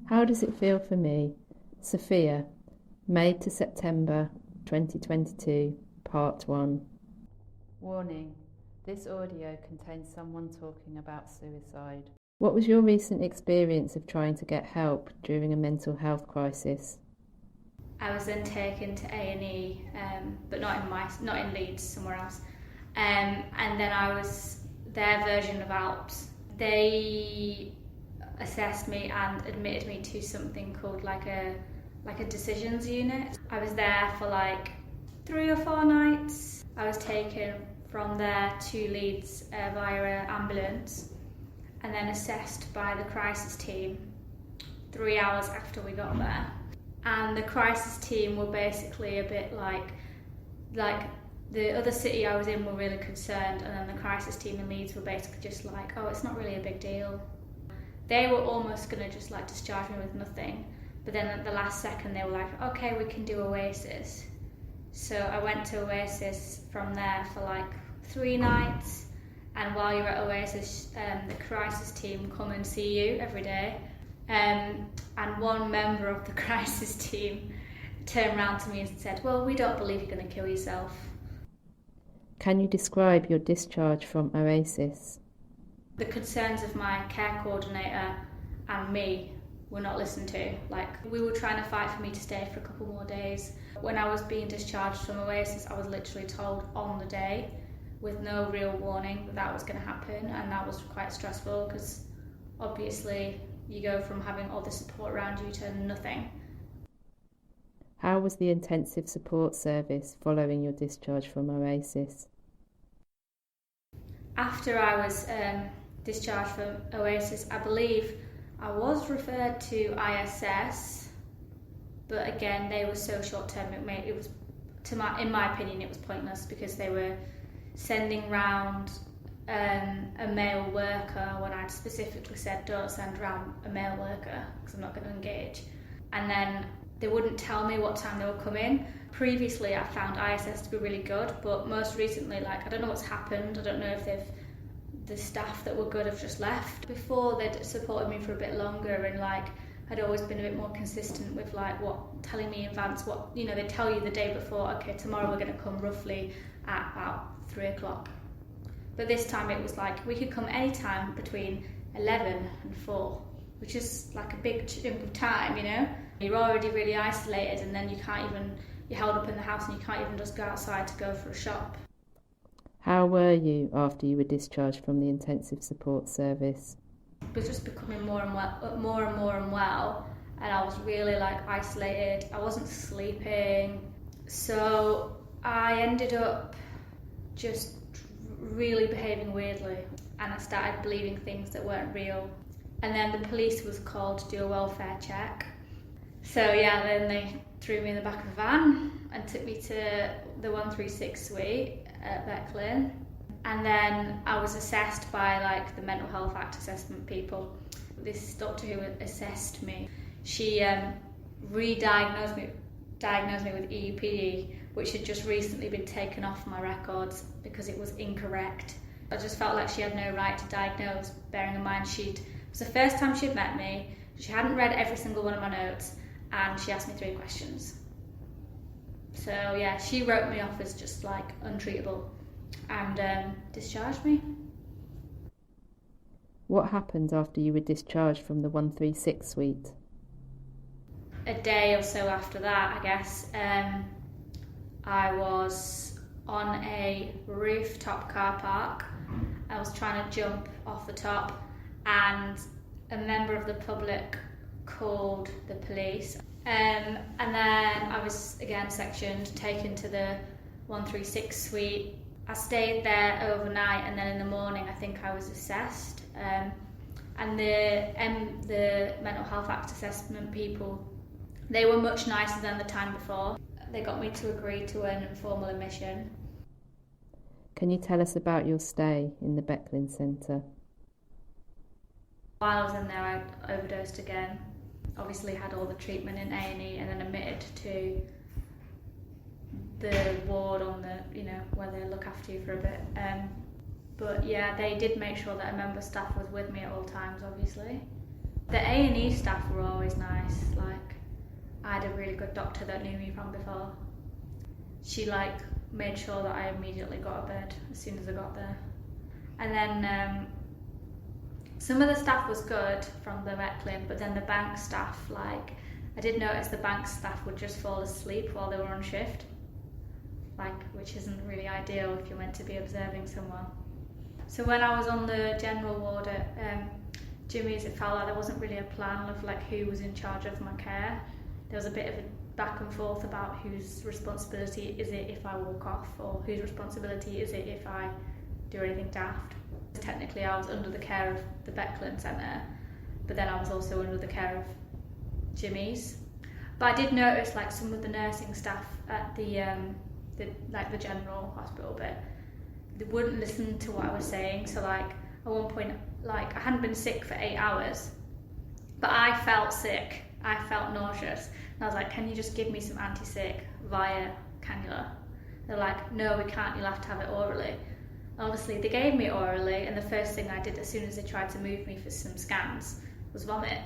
How does it feel for me? Sophia, May to September 2022, Part 1. Warning, this audio contains someone talking about suicide. What was your recent experience of trying to get help during a mental health crisis? I was then taken to A&E, but not in Leeds, somewhere else. And then I was their version of ALPs. They assessed me and admitted me to something called like a decisions unit. I was there for like 3 or 4 nights. I was taken from there to Leeds via ambulance and then assessed by the crisis team 3 hours after we got there. And the crisis team were basically a bit like the other city I was in were really concerned, and then the crisis team in Leeds were basically just like, oh, it's not really a big deal. They were almost going to just like discharge me with nothing, but then at the last second they were like, okay, we can do Oasis. So I went to Oasis from there for like 3 nights, and while you're at Oasis, the crisis team come and see you every day. And one member of the crisis team turned around to me and said, well, we don't believe you're going to kill yourself. Can you describe your discharge from Oasis? The concerns of my care coordinator and me were not listened to. Like, we were trying to fight for me to stay for a couple more days. When I was being discharged from Oasis, I was literally told on the day, with no real warning, that was going to happen, and that was quite stressful because obviously you go from having all the support around you to nothing. How was the intensive support service following your discharge from Oasis? After I was discharged from Oasis, I believe I was referred to ISS, but again, they were so short-term. It was, in my opinion, it was pointless because they were sending round a male worker when I'd specifically said don't send round a male worker because I'm not going to engage. And then they wouldn't tell me what time they were coming. Previously, I found ISS to be really good, but most recently, like, I don't know what's happened. I don't know if the staff that were good have just left. Before, they'd supported me for a bit longer, and like I'd always been a bit more consistent with like telling me in advance what, you know, they tell you the day before, okay, tomorrow we're going to come roughly at about 3 o'clock. But this time it was like we could come any time between 11 and 4, which is like a big chunk of time, you know. You're already really isolated, and then you're held up in the house and you can't even just go outside to go for a shop. How were you after you were discharged from the intensive support service? It was just becoming more and more unwell, and I was really like isolated. I wasn't sleeping, so I ended up just really behaving weirdly, and I started believing things that weren't real. And then the police was called to do a welfare check. So yeah, then they threw me in the back of a van and took me to the 136 suite at Becklin. And then I was assessed by like the Mental Health Act assessment people. This doctor who assessed me, she diagnosed me with EUPD, which had just recently been taken off my records because it was incorrect. I just felt like she had no right to diagnose, bearing in mind it was the first time she'd met me, she hadn't read every single one of my notes, and she asked me 3 questions. So yeah, she wrote me off as just like untreatable and discharged me. What happened after you were discharged from the 136 suite? A day or so after that, I guess, I was on a rooftop car park. I was trying to jump off the top, and a member of the public called the police. And then I was again sectioned, taken to the 136 suite. I stayed there overnight, and then in the morning I think I was assessed. And the Mental Health Act assessment people, they were much nicer than the time before. They got me to agree to an informal admission. Can you tell us about your stay in the Becklin Centre? While I was in there, I overdosed again. Obviously had all the treatment in A&E and then admitted to the ward on the, you know, where they look after you for a bit. But yeah, they did make sure that a member of staff was with me at all times, obviously. The A&E staff were always nice. Like, I had a really good doctor that knew me from before. She made sure that I immediately got a bed as soon as I got there. And then some of the staff was good from the Becklin, but then the bank staff, I did notice the bank staff would just fall asleep while they were on shift, which isn't really ideal if you're meant to be observing someone. So when I was on the general ward at Jimmy's, it felt like there wasn't really a plan of who was in charge of my care. There was a bit of a back and forth about whose responsibility is it if I walk off, or whose responsibility is it if I do anything daft. Technically I was under the care of the Becklin Centre, but then I was also under the care of Jimmy's. But I did notice some of the nursing staff at the general hospital bit, they wouldn't listen to what I was saying. So at one point, I hadn't been sick for 8 hours, but I felt sick. I felt nauseous. And I was like, can you just give me some anti-sick via cannula? They're like, no, we can't, you'll have to have it orally. Obviously, they gave me orally, and the first thing I did as soon as they tried to move me for some scans was vomit.